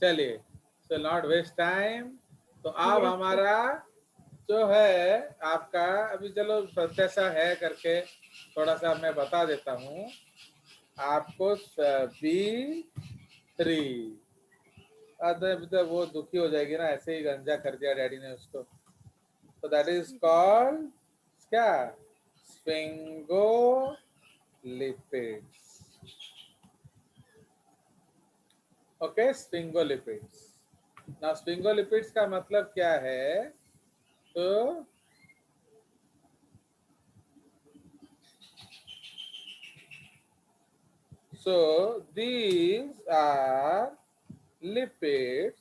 चलिए, so not waste time. तो अब हमारा जो है आपका, अभी चलो कैसा है करके थोड़ा सा मैं बता देता हूँ आपको। B3 वो दुखी हो जाएगी ना, ऐसे ही गंजा कर दिया डैडी ने उसको। तो दैट इज कॉल्ड क्या, स्फिंगोलिपिड्स। Okay, sphingolipids. ना स्फिंगोलिपिड्स का मतलब क्या है, तो so these are lipids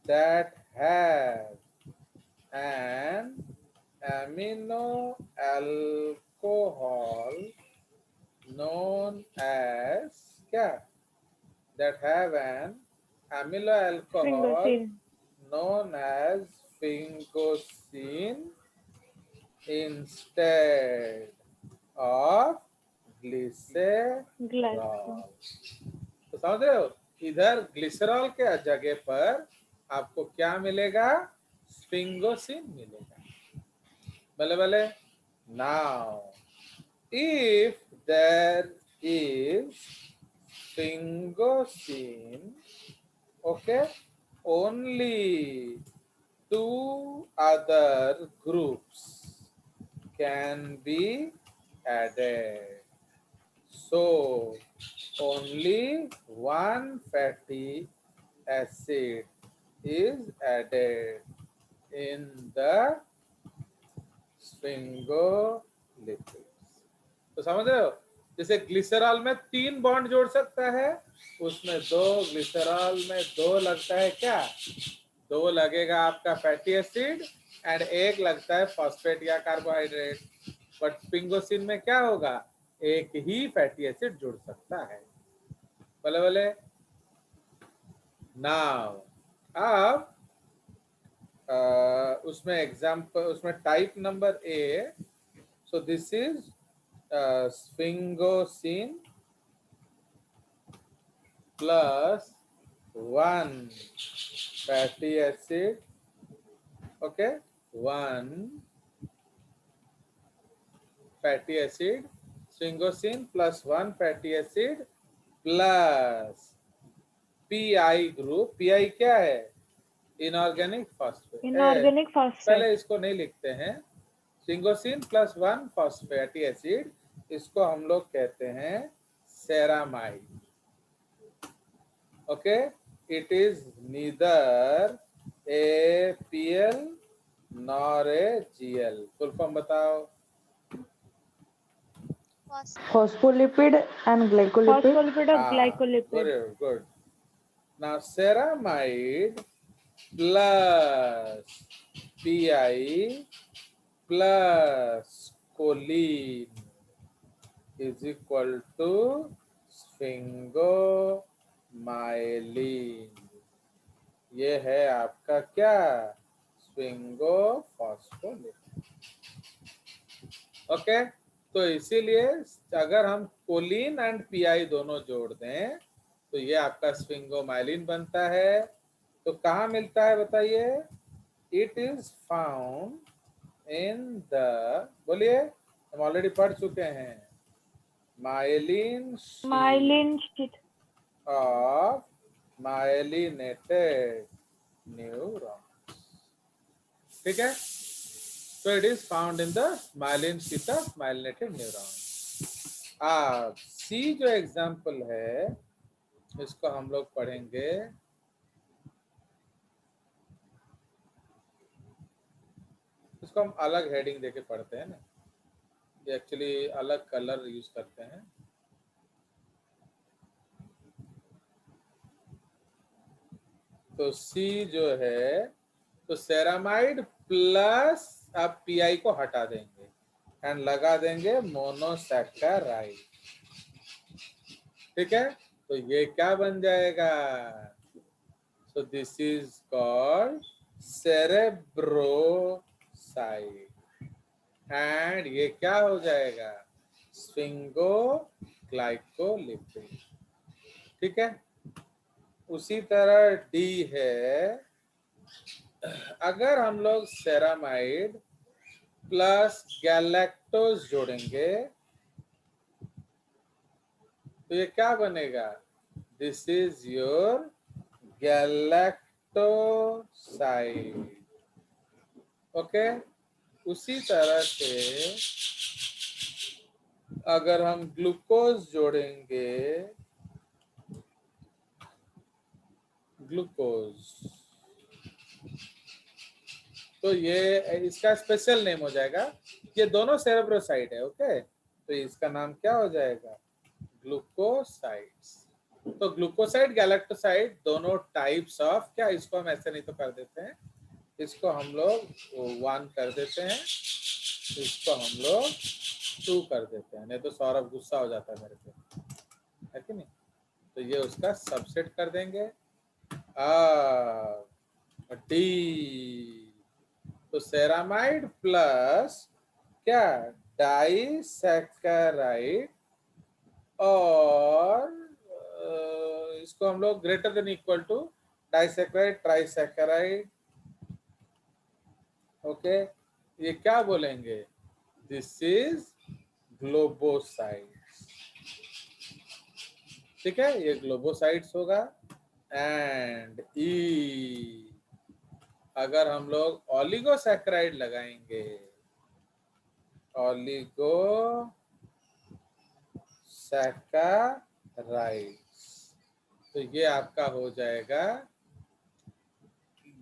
that have an amino alcohol known as क्या, that have an amino alcohol known as sphingosine instead of glycerol. तो समझ रहे हो, इधर ग्लिसरॉल के जगह पर आपको क्या मिलेगा, स्फिंगोसिन मिलेगा। भले भले। Now if there is sphingosine, okay, only two other groups can be added. So only one fatty acid is added in the sphingolipids. तो समझ रहे हो, जैसे ग्लिसरॉल में 3 बॉन्ड जोड़ सकता है, उसमें 2 ग्लिसरॉल में 2 लगता है क्या, 2 लगेगा आपका फैटी एसिड एंड 1 लगता है फॉस्फेट या कार्बोहाइड्रेट। बट स्फिंगोसिन में क्या होगा, एक ही फैटी एसिड जुड़ सकता है। बोले बोले। नाउ अब उसमें एग्जाम्पल, उसमें type number A. So this is sphingosine plus 1 fatty acid, okay, 1 fatty acid, sphingosine plus 1 fatty acid plus PI group. PI क्या है, इनऑर्गेनिक फॉस्फेट। इनऑर्गेनिक फॉस्फेट, पहले इसको नहीं लिखते हैं, स्फिंगोसिन प्लस 1 फॉस्फेटी एसिड, इसको हम लोग कहते हैं ceramide. Okay, it is neither APL nor AGL। Full form बताओ। Phospholipid and glycolipid. फॉस्फोलिपिड और glycolipid. Good. Now ceramide plus PI plus choline is equal to sphingomyelin। ये है आपका क्या, स्फिंगोफॉस्फोलिपिड। ओके, तो इसीलिए अगर हम कोलिन एंड पीआई दोनों जोड़ दें तो ये आपका स्फिंगोमाइलिन बनता है। तो कहाँ मिलता है बताइए, it is found in the, बोलिए, हम ऑलरेडी पढ़ चुके हैं, myelin sheath of myelinated neurons. ठीक है, so it is found in the myelin sheath of myelinated neuron। अब सी जो एग्जाम्पल है इसको हम लोग पढ़ेंगे, इसको हम अलग हेडिंग देके पढ़ते हैं ना, ये एक्चुअली अलग कलर यूज करते हैं। तो सी जो है, तो सेरामाइड प्लस, अब पीआई को हटा देंगे एंड लगा देंगे मोनोसैकेराइड। ठीक है, तो ये क्या बन जाएगा, so this is called cerebroside and ये क्या हो जाएगा, स्फिंगोग्लाइकोलिपिड। ठीक है, उसी तरह डी है, अगर हम लोग सेरामाइड प्लस गैलेक्टोज जोड़ेंगे तो ये क्या बनेगा? This is your galactoside. Okay, उसी तरह से अगर हम ग्लूकोज जोड़ेंगे, ग्लूकोज, तो ये इसका स्पेशल नेम हो जाएगा। ये दोनों सेरेब्रोसाइड है। ओके, तो इसका नाम क्या हो जाएगा? ग्लूकोसाइड्स। तो ग्लूकोसाइड गैलेक्टोसाइड दोनों टाइप्स ऑफ, क्या इसको हम ऐसे नहीं तो कर देते हैं, इसको हम लोग 1 कर देते हैं, इसको हम लोग 2 कर देते हैं, नहीं तो सौरभ गुस्सा हो जाता है मेरे पे, है कि नहीं? तो ये उसका सबसेट कर देंगे। डी, तो सेरामाइड प्लस क्या? डाइसैकेराइड, और इसको हम लोग greater than equal to disaccharide trisaccharide. Okay, ये क्या बोलेंगे? This is globosides. ठीक है, ये ग्लोबोसाइड्स होगा। एंड ई, अगर हम लोग ओलिगोसैकेराइड लगाएंगे, ओलिगोसैकेराइड्स, तो ये आपका हो जाएगा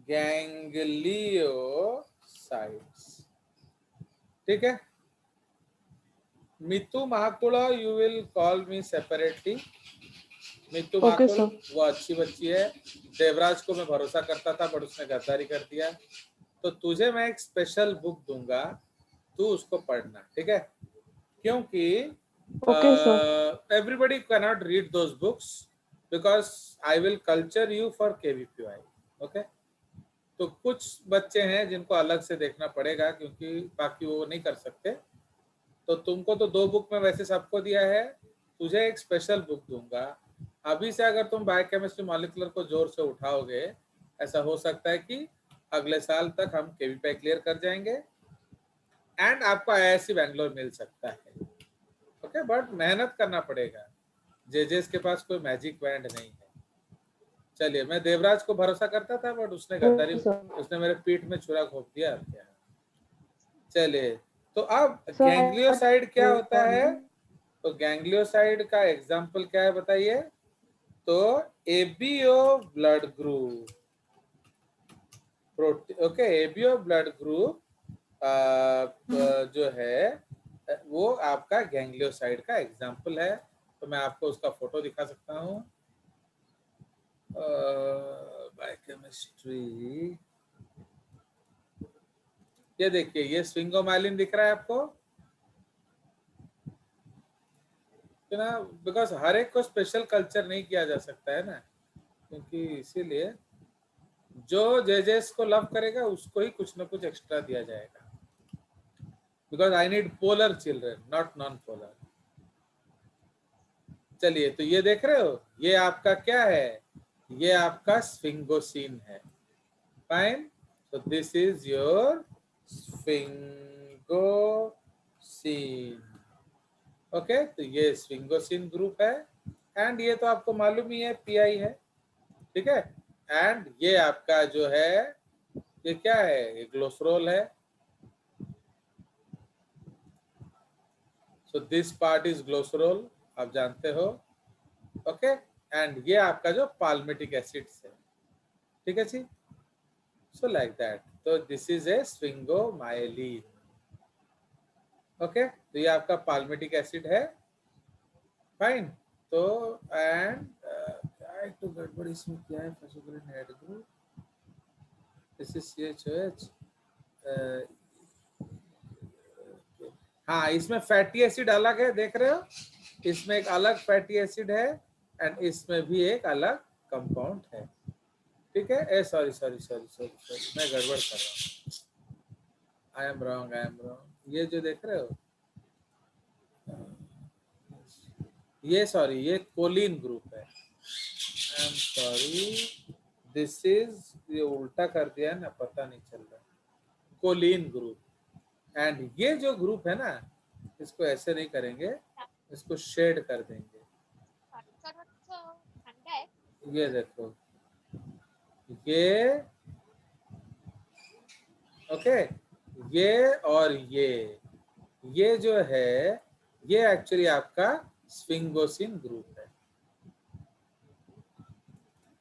गैंग्लियोसाइड्स। ठीक है, Mitu Mahakuda, you will call me separately. Mitu Okay, Mahakud sir. वो अच्छी बच्ची है। देवराज को मैं भरोसा करता था बट उसने गद्दारी कर दिया। तो तुझे मैं एक स्पेशल बुक दूंगा, तू उसको पढ़ना, ठीक है? क्योंकि Okay, sir. everybody cannot read those books because I will culture you for KVPY. Okay? तो कुछ बच्चे हैं जिनको अलग से देखना पड़ेगा क्योंकि बाकी वो नहीं कर सकते। तो तुमको तो 2 बुक में वैसे सबको दिया है, तुझे एक स्पेशल बुक दूंगा। अभी से अगर तुम बायोकेमिस्ट्री मॉलिक्यूलर को जोर से उठाओगे, ऐसा हो सकता है कि अगले साल तक हम केवीपीआई क्लियर कर जाएंगे एंड आपको आईआईएससी बैंगलोर मिल सकता है। ओके, बट मेहनत करना पड़ेगा। जेजेस के पास कोई मैजिक बैंड नहीं है। चलिए, मैं देवराज को भरोसा करता था बट उसने गद्दारी, Yes, sir. उसने मेरे पीठ में छुरा घोंप दिया। क्या? चलिए, तो अब Sir, I गैंग्लियोसाइड क्या होता है? want तो गैंग्लियोसाइड का एग्जाम्पल क्या है बताइए? तो ABO blood group protein. Okay, ABO blood group जो है वो आपका गैंग्लियोसाइड का एग्जाम्पल है। तो मैं आपको उसका फोटो दिखा सकता हूँ। बायोकेमिस्ट्री, ये देखिए, ये स्विंगोमाइलिन दिख रहा है आपको ना? बिकॉज हर एक को स्पेशल कल्चर नहीं किया जा सकता है ना, क्योंकि इसीलिए जो जेजेस को लव करेगा उसको ही कुछ ना कुछ एक्स्ट्रा दिया जाएगा। Because I need polar children, not non polar. चलिए, तो ये देख रहे हो, ये आपका क्या है? ये आपका स्फिंगोसिन है। Fine, so this is your sphingosine. Okay, तो ये स्फिंगोसिन ग्रुप है एंड ये तो आपको मालूम ही है पीआई है। ठीक है, एंड ये आपका जो है ये क्या है? ये ग्लोसरोल है। सो दिस पार्ट इज ग्लोसरोल, आप जानते हो। ओके, एंड ये आपका जो पाल्मिटिक एसिड्स है। ठीक है जी, सो लाइक दैट। तो this is A sphingomyelin. Okay, तो ये आपका पाल्मिटिक एसिड है। फाइन, तो एंड क्या तो गड़बड़ इसमें क्या है? Phosphoglyceride add group, this is CHOH। हाँ, इसमें फैटी एसिड अलग है, देख रहे हो? इसमें एक अलग फैटी एसिड है एंड इसमें भी एक अलग कंपाउंड है। ठीक है, sorry sorry sorry sorry sorry, मैं गड़बड़ कर रहा हूँ। I am wrong. ये जो देख रहे हो, ये सॉरी, ये कोलिन ग्रुप है। I am sorry, this is, ये उल्टा कर दिया है ना, पता नहीं चल रहा, कोलिन ग्रुप। एंड ये जो ग्रुप है ना, इसको ऐसे नहीं करेंगे, इसको शेड कर देंगे। ये देखो, ये ओके, ये और ये जो है, ये एक्चुअली आपका स्फिंगोसिन ग्रुप है।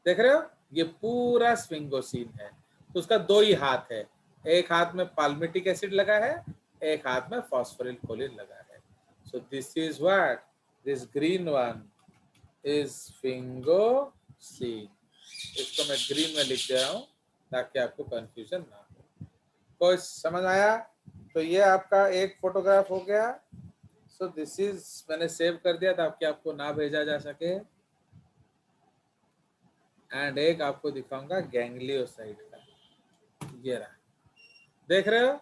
देख रहे हो, ये पूरा स्फिंगोसिन है। तो उसका दो ही हाथ है, एक हाथ में पाल्मिटिक एसिड लगा है, एक हाथ में फॉस्फोरिल कोलिन लगा है। So this is what, this green one is sphingosine. इसको मैं ग्रीन में लिख दे रहा हूं ताकि आपको कंफ्यूजन ना हो। कोई समझ आया? तो ये आपका एक फोटोग्राफ हो गया। सो दिस इज, मैंने सेव कर दिया ताकि आपको ना भेजा जा सके। एंड एक आपको दिखाऊंगा गैंग्लियोसाइड का, ये रहा, देख रहे हो,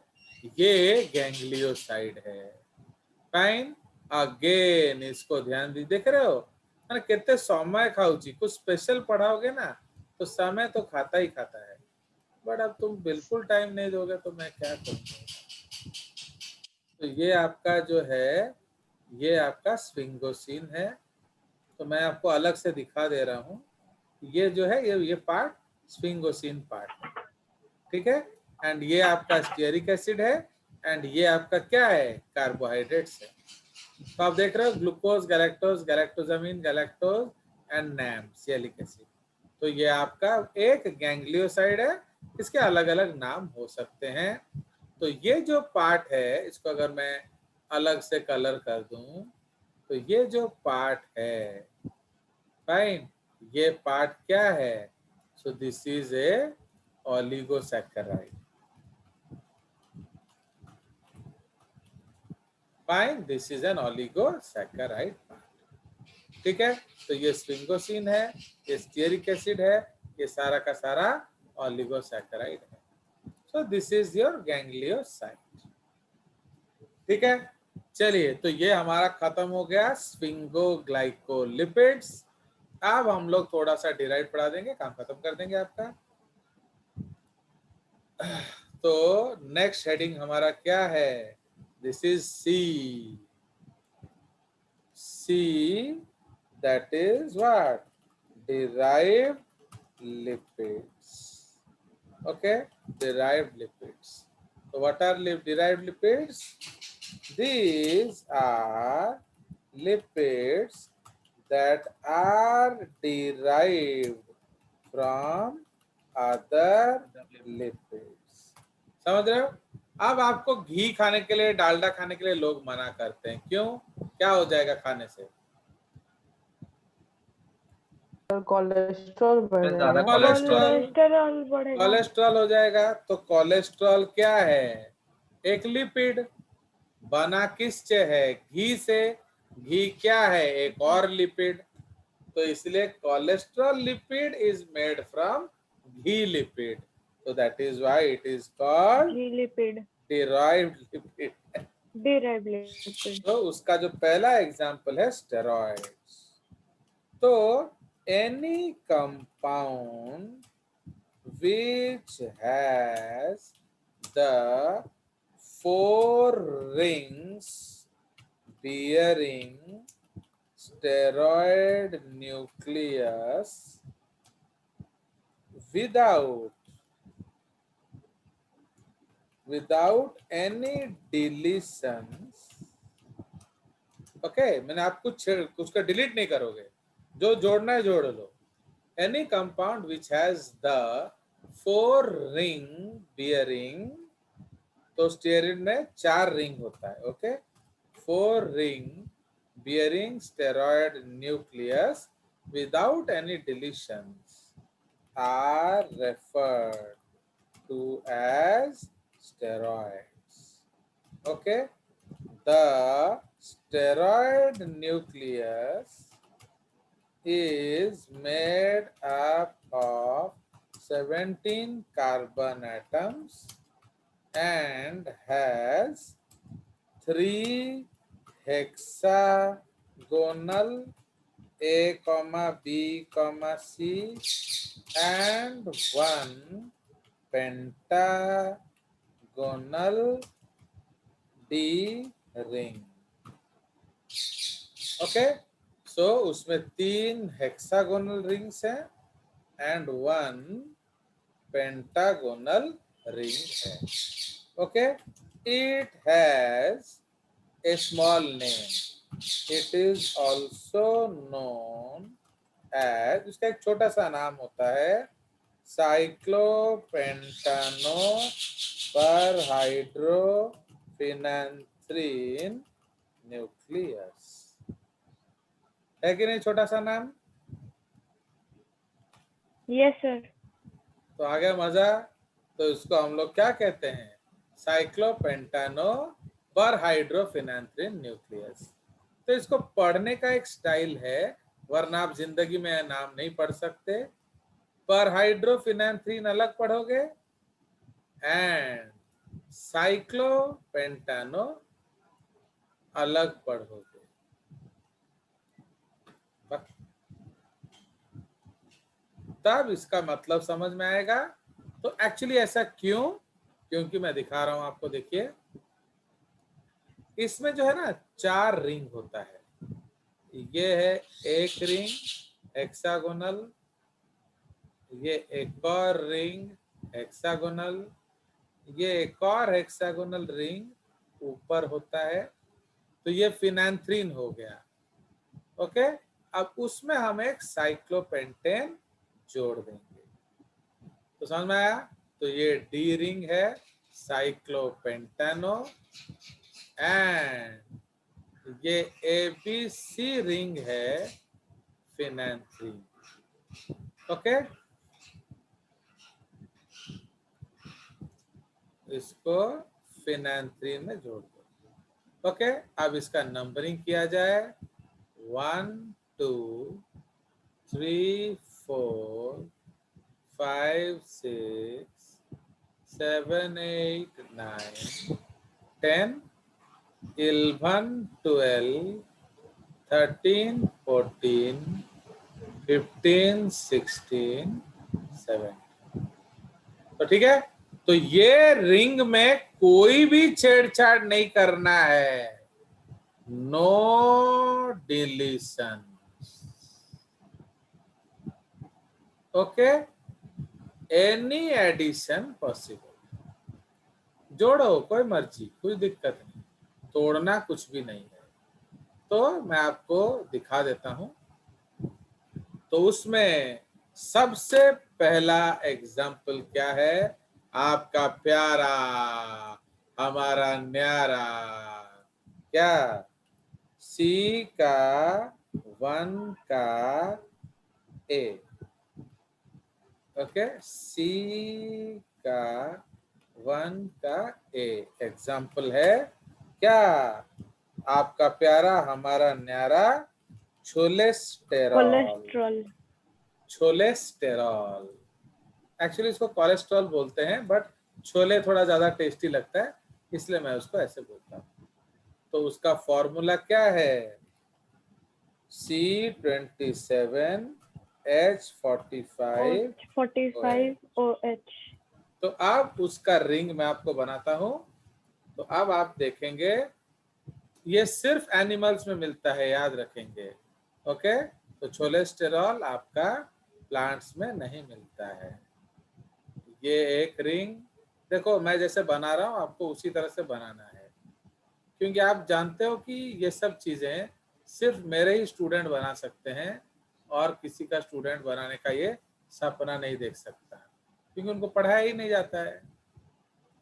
ये गैंग्लियोसाइड है। फाइन, अगेन इसको ध्यान दी, देख रहे हो मैंने कितने समय खाऊची, कुछ स्पेशल पढ़ाओगे ना तो समय तो खाता ही खाता है, बट अब तुम बिल्कुल टाइम नहीं दोगे तो मैं क्या करूँगा। तो ये आपका जो है, ये आपका स्फिंगोसिन है। तो मैं आपको अलग से दिखा दे रहा हूँ, ये जो है ये पार्ट स्फिंगोसिन पार्ट है, ठीक है। एंड ये आपका स्टीयरिक एसिड है, एंड ये आपका क्या है, कार्बोहाइड्रेट्स है। तो आप देख रहे हो glucose, galactose, galactosamine, galactose and नैम्सिलिक एसिड। तो ये आपका एक गैंग्लियोसाइड है, इसके अलग अलग नाम हो सकते हैं। तो ये जो पार्ट है, इसको अगर मैं अलग से कलर कर दूं, तो ये जो पार्ट है, फाइन, ये पार्ट क्या है, so this is A oligosaccharide. Fine, this is an oligosaccharide part, ठीक है। तो ये स्फिंगोसिन है, ये स्टीयरिक एसिड है, ये सारा का सारा ओलिगोसैकेराइड है। So this is your ganglioside, ठीक है। चलिए, तो ये हमारा खत्म हो गया स्फिंगोग्लाइकोलिपिड्स। अब हम लोग थोड़ा सा डिराइव पढ़ा देंगे, काम खत्म कर देंगे आपका। तो नेक्स्ट हेडिंग हमारा क्या है, this is C. C, that is what, derived lipids. Okay, derived lipids. So what are derived lipids? These are lipids that are derived from other lipids. समझ रहे हो? अब आपको घी खाने के लिए, डालडा खाने के लिए लोग मना करते हैं, क्यों? क्या हो जाएगा खाने से? कोलेस्ट्रॉल बढ़ेगा। कोलेस्टेरॉल बढ़ेगा। कोलेस्ट्रॉल हो जाएगा। तो कोलेस्ट्रॉल क्या है, एक लिपिड, बना किससे है, घी से। घी क्या है, एक और लिपिड। तो इसलिए cholesterol lipid is made from ghee lipid, so that is why it is called ghee lipid, derived lipid. derived lipid. तो उसका जो पहला एग्जांपल है स्टेरॉइड्स। तो any compound which has the 4 rings bearing steroid nucleus without any deletions, okay, मैंने आप कुछ उसका डिलीट नहीं करोगे, जो जोड़ना है जोड़ लो। Any compound which has the 4 ring bearing, तो स्टेरिन में 4 रिंग होता है, okay. 4 ring bearing steroid nucleus without any deletions are referred to as steroids, okay. The steroid nucleus is made up of 17 carbon atoms and has 3 hexagonal A, B, C and one pentagonal D ring. Okay, so उसमें 3 hexagonal rings हैं and 1 pentagonal ring है. Okay, it has a small name. It is also known as, उसका एक छोटा सा नाम होता है, साइक्लोपेंटानो पर हाइड्रोफिनेंथ्रीन न्यूक्लियस. है कि नहीं छोटा सा नाम? Yes sir. तो आ गया मजा. तो इसको हम लोग क्या कहते हैं? साइक्लोपेंटानो पर हाइड्रोफिनेंथ्रीन न्यूक्लियस. तो इसको पढ़ने का एक स्टाइल है, वरना आप जिंदगी में नाम नहीं पढ़ सकते. पर हाइड्रोफिनेंथ्रीन अलग पढ़ोगे एंड साइक्लोपेंटानो अलग पढ़ोगे. तब इसका मतलब समझ में आएगा. तो एक्चुअली ऐसा क्यों? क्योंकि मैं दिखा रहा हूं आपको. देखिए, इसमें जो है ना 4 रिंग होता है. ये है एक रिंग हेक्सागोनल, ये एक और रिंग हेक्सागोनल, ये एक और हेक्सागोनल रिंग ऊपर होता है. तो ये फिनेंथ्रीन हो गया. ओके, अब उसमें हम एक साइक्लोपेंटेन जोड़ देंगे. तो समझ में आया? तो ये डी रिंग है साइक्लोपेंटानो एंड ये ABC रिंग है फिनेंथ्रीन. ओके, इसको फिनेंथ्रीन में जोड़ दो. ओके, अब इसका नंबरिंग किया जाए. 1 2 3 4 5 6 7 8 9 10 11 12 13 14 15 16 17. तो ठीक है. तो ये रिंग में कोई भी छेड़छाड़ नहीं करना है. No deletion. Okay, any addition possible. जोड़ो कोई मर्जी, कोई दिक्कत नहीं. तोड़ना कुछ भी नहीं है. तो मैं आपको दिखा देता हूं. तो उसमें सबसे पहला एग्जाम्पल क्या है? आपका प्यारा, हमारा न्यारा, क्या? C का 1 का A. ओके, C का 1 का A एग्जाम्पल है क्या? आपका प्यारा, हमारा न्यारा छोलेस्टेरॉल. कोलेस्ट्रॉल. छोलेस्टेरॉल. एक्चुअली इसको कोलेस्ट्रॉल बोलते हैं, बट छोले थोड़ा ज्यादा टेस्टी लगता है, इसलिए मैं उसको ऐसे बोलता हूँ. तो उसका फॉर्मूला क्या है? C27 H45 45OH. तो अब उसका रिंग मैं आपको बनाता हूं. तो अब आप देखेंगे, ये सिर्फ एनिमल्स में मिलता है, याद रखेंगे. ओके, तो छोलेस्टेरॉल आपका प्लांट्स में नहीं मिलता है. ये एक रिंग देखो, मैं जैसे बना रहा हूं आपको उसी तरह से बनाना है, क्योंकि आप जानते हो कि ये सब चीजें सिर्फ मेरे ही स्टूडेंट बना सकते हैं और किसी का स्टूडेंट बनाने का ये सपना नहीं देख सकता, क्योंकि उनको पढ़ाया ही नहीं जाता है.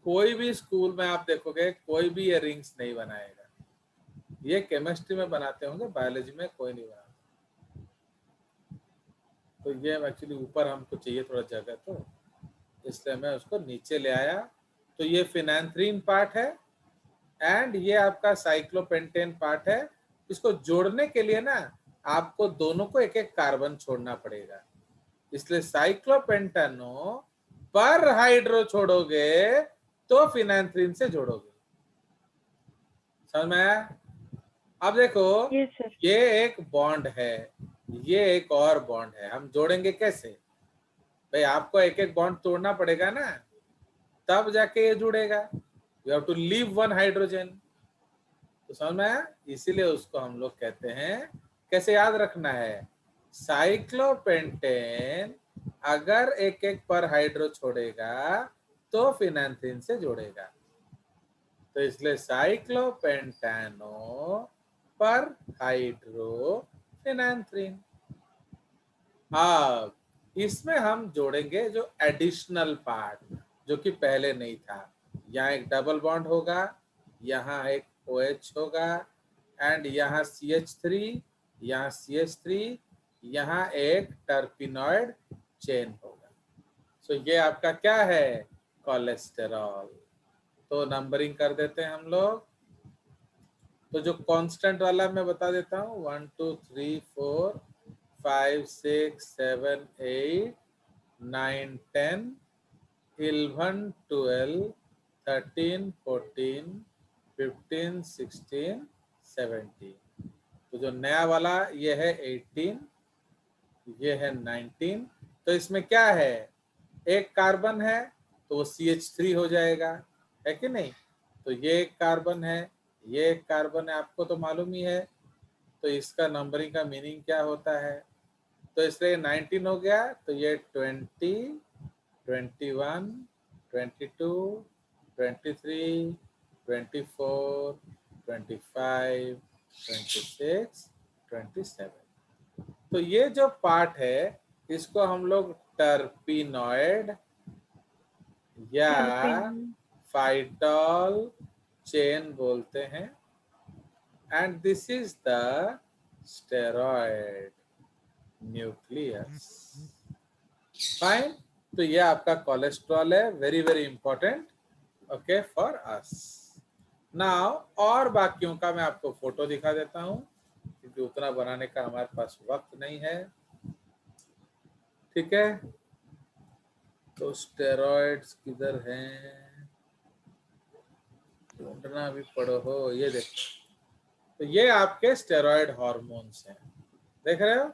कोई भी स्कूल में आप देखोगे कोई भी ये रिंग्स नहीं बनाएगा. ये केमिस्ट्री में बनाते होंगे, बायोलॉजी में कोई नहीं बनाता. तो ये एक्चुअली ऊपर हमको चाहिए थोड़ा जगह, तो इसलिए मैं उसको नीचे ले आया. तो ये फिनेंथ्रीन पार्ट है एंड ये आपका साइक्लोपेंटेन पार्ट है. इसको जोड़ने के लिए ना आपको दोनों को एक एक कार्बन छोड़ना पड़ेगा, इसलिए साइक्लोपेंटानो पर हाइड्रो छोड़ोगे तो फिनेंथ्रीन से जोड़ोगे. समझ में आया? अब देखो, यस सर. ये एक बॉन्ड है ये एक और बॉन्ड है, हम जोड़ेंगे कैसे भाई? आपको एक एक बॉन्ड तोड़ना पड़ेगा ना, तब जाके ये जुड़ेगा। You have to leave one hydrogen. तो समझ में आया? इसीलिए उसको हम लोग कहते हैं, कैसे याद रखना है, साइक्लोपेंटेन अगर एक एक पर हाइड्रो छोड़ेगा तो फिनांथ्रीन से जोड़ेगा। तो इसलिए साइक्लोपेंटानो पर हाइड्रो फिनांथ्रीन। अब इसमें हम जोड़ेंगे जो एडिशनल पार्ट, जो कि पहले नहीं था। यहाँ एक डबल बॉन्ड होगा, यहाँ एक OH होगा, एंड यहाँ CH3, यहाँ CH3, यहाँ एक टर्पिनॉइड चेन होगा। सो ये आपका क्या है? कोलेस्टेरॉल। तो नंबरिंग कर देते हैं हम लोग। तो जो कांस्टेंट वाला मैं बता देता हूँ, 1 2 3 4 5 6 7 8 9 10 11 12 13 14 15 16 17। तो जो नया वाला ये है 18, ये है 19। तो इसमें क्या है, एक कार्बन है तो वो CH3 हो जाएगा, है कि नहीं? तो ये एक कार्बन है, ये एक कार्बन है, आपको तो मालूम ही है। तो इसका नंबरिंग का मीनिंग क्या होता है? तो इसलिए 19 हो गया, तो ये 20 21 22 23 24 25 26 27। तो ये जो पार्ट है इसको हम लोग टर्पिनॉइड या Terpene. फाइटॉल चेन बोलते हैं, and this is the steroid nucleus. Fine. तो ये आपका कोलेस्ट्रॉल है, very very important, okay, for us. Now और बाकियों का मैं आपको फोटो दिखा देता हूँ, क्योंकि उतना बनाने का हमारे पास वक्त नहीं है। ठीक है, तो स्टेरॉइड्स किधर हैं, ढूंढना भी पड़ो हो। ये देखो, तो ये आपके स्टेरॉइड हार्मोन्स हैं, देख रहे हो?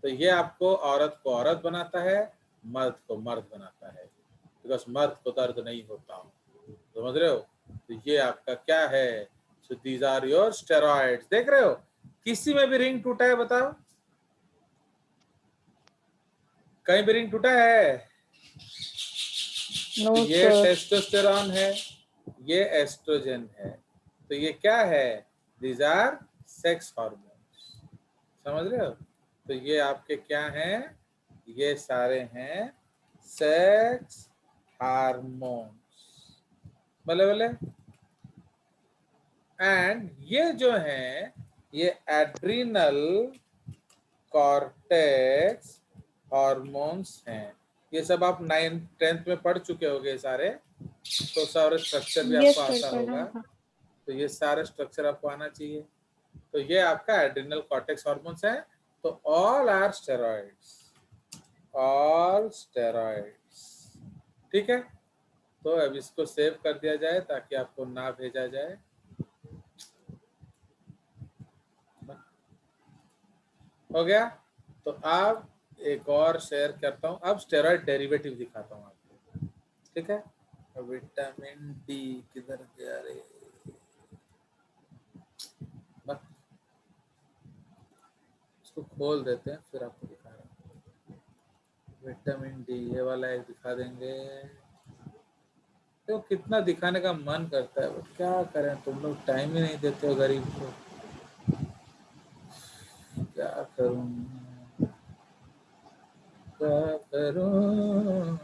तो ये आपको औरत को औरत बनाता है, मर्द को मर्द बनाता है, बिकॉज मर्द को दर्द नहीं होता, समझ रहे हो? तो ये आपका क्या है? So these are your steroids. देख रहे हो, किसी में भी रिंग टूटा है बताओ? कहीं भी रिंग टूटा है? No, तो ये sir. टेस्टोस्टेरॉन है, ये एस्ट्रोजन है। तो ये क्या है? These are sex hormones. समझ रहे हो? तो ये आपके क्या हैं? ये सारे हैं सेक्स हार्मोन्स, बोले बोले। एंड ये जो है ये एड्रिनल कॉर्टेक्स हार्मोन्स हैं। ये सब आप 9th 10th में पढ़ चुके होंगे सारे, तो सारे स्ट्रक्चर भी Yes, आपको sir. आता पढ़ा होगा। था. तो ये सारे स्ट्रक्चर आपको आना चाहिए। तो ये आपका एड्रिनल कॉर्टेक्स हार्मोन्स है। तो all are steroids, all steroids. ठीक है, तो अब इसको सेव कर दिया जाए ताकि आपको ना भेजा जाए। हो गया? तो अब एक और शेयर करता हूँ, अब स्टेरॉइड डेरिवेटिव दिखाता हूँ आपको। ठीक है, विटामिन डी किधर गया रे? बस इसको खोल देते हैं, फिर आपको दिखा रहा हूँ। विटामिन डी ये वाला एक दिखा देंगे। तो कितना दिखाने का मन करता है, बट क्या करें, तुम लोग टाइम ही नहीं देते हो गरीब को, क्या करूं क्या करूं।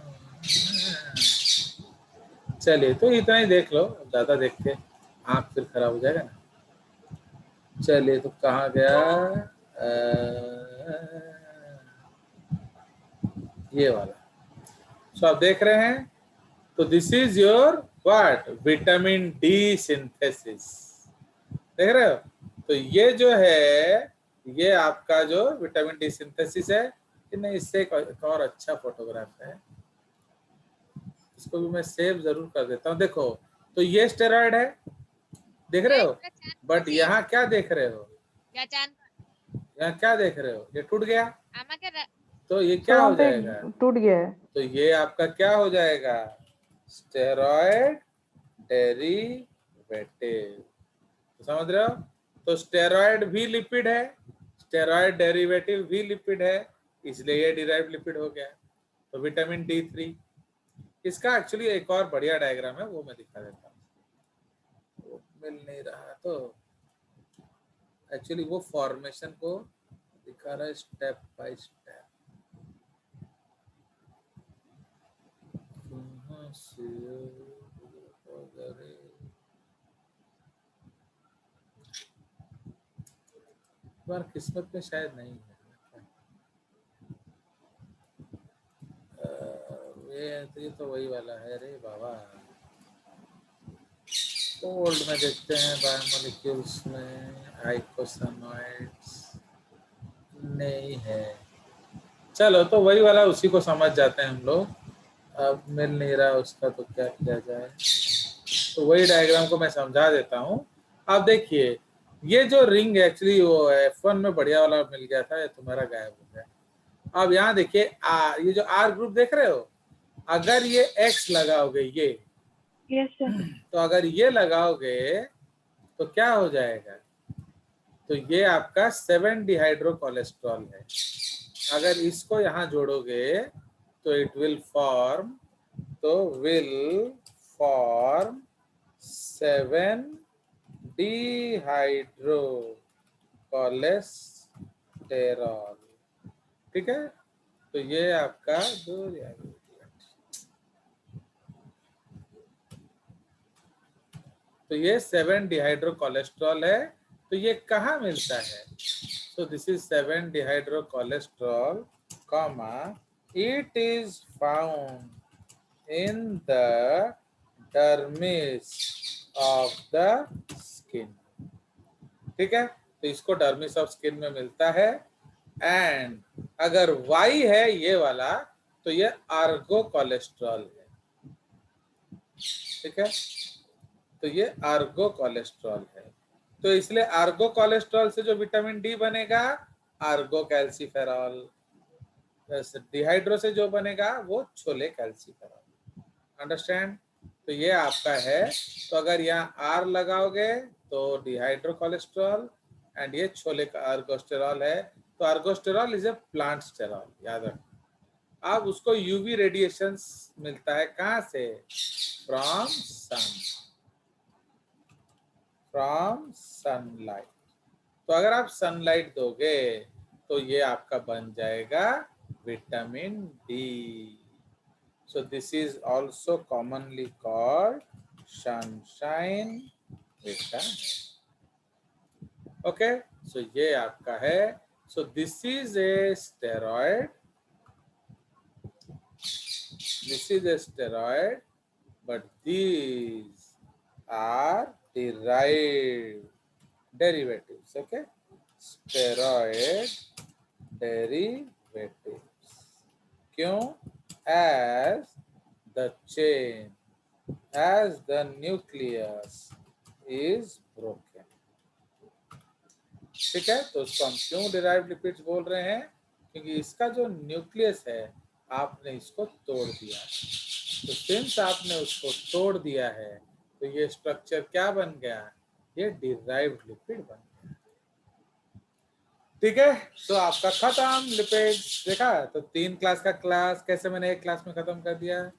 चलिए, तो इतना ही देख लो, ज्यादा देख के आँख फिर खराब हो जाएगा ना। चलिए, तो कहाँ गया? ये वाला। सो आप देख रहे हैं, तो this is your what? Vitamin D synthesis. देख रहे हो? तो ये जो है, ये आपका जो विटामिन डी सिंथेसिस है, नहीं, इससे एक और अच्छा फोटोग्राफ है, इसको भी मैं सेव जरूर कर देता हूँ। देखो, तो ये स्टेरॉइड है, देख रहे हो? बट यहाँ क्या देख रहे हो? यहाँ क्या देख रहे हो, ये टूट गया, আমাকে तो ये सर क्या वहाँ हो पे जाएगा, टूट गया है। तो ये आपका क्या हो जाएगा, स्टेरॉइड डेरिवेटिव। समझ रहे हो, तो स्टेरॉइड भी लिपिड है, स्टेरॉइड डेरिवेटिव भी लिपिड है, इसलिए ये डिराइव लिपिड हो गया। तो विटामिन D3, इसका एक्चुअली एक और बढ़िया डायग्राम है, वो मैं दिखा देता हूँ, वो मिल नहीं रहा, तो एक्चुअली वो फॉर्मेशन को दिखा रहा है स्टेप बाय स्टेप। बार किस्मत में शायद नहीं है, ये तो वही वाला है रे बाबा। कोल्ड में देखते हैं बायोमोलिक्यूल्स में आइकोसानोइड्स नहीं है, चलो तो वही वाला, उसी को समझ जाते हैं हम लोग। अब मिल नहीं रहा उसका तो क्या किया जाए, तो वही डायग्राम को मैं समझा देता हूँ। आप देखिए, ये जो रिंग एक्चुअली वो F1 में बढ़िया वाला मिल गया था, ये तुम्हारा गायब हो गया। अब यहाँ देखिए ये जो R ग्रुप देख रहे हो, अगर ये X लगाओगे ये, Yes, sir. तो अगर ये लगाओगे तो क्या हो जाएगा, तो ये आपका 7 डिहाइड्रो कोलेस्ट्रॉल है। अगर इसको यहाँ जोड़ोगे तो इट विल फॉर्म, तो विल फॉर्म 7 डिहाइड्रो कोलेस्टेरॉल। ठीक है, तो ये आपका तो ये 7 डिहाइड्रो कोलेस्ट्रॉल है। तो ये कहाँ मिलता है, so this is 7 dehydro cholesterol, comma, it is found in the dermis of the skin। ठीक है, तो इसको डर्मिस ऑफ स्किन में मिलता है। एंड अगर Y है ये वाला, तो ये आर्गो कोलेस्ट्रॉल है। ठीक है, तो ये आर्गो कोलेस्ट्रॉल है, तो इसलिए आर्गो कोलेस्ट्रॉल से जो विटामिन डी बनेगा, आर्गो कैल्सीफेरॉल, डिहाइड्रो से जो बनेगा वो छोले कैल्सीफेरॉल। अंडरस्टैंड, तो ये आपका है। तो अगर यहाँ आर लगाओगे तो डिहाइड्रो कोलेस्ट्रॉल, एंड ये छोले का आर्गोस्टेरॉल है। तो आर्गोस्टेरॉल इज ए प्लांट स्टेरॉल, याद रखो। अब उसको यूवी रेडिएशन मिलता है, कहाँ से, फ्रॉम सन, फ्रॉम सनलाइट। तो अगर आप सनलाइट दोगे तो ये आपका बन जाएगा vitamin D. So this is also commonly called sunshine vitamin. Okay, so ये आपका है। So this is a steroid, this is a steroid, but these are derived derivatives. Okay, steroid derivatives. क्यों? As the chain, as the nucleus is broken. ठीक है, तो उसको हम क्यों derived lipids बोल रहे हैं, क्योंकि इसका जो न्यूक्लियस है आपने इसको तोड़ दिया। तो सिंस आपने उसको तोड़ दिया है तो ये स्ट्रक्चर क्या बन गया, ये डिराइव्ड लिपिड बन गया। ठीक है, तो आपका खत्म लिपिड। देखा, तो 3 क्लास का क्लास कैसे मैंने एक क्लास में खत्म कर दिया।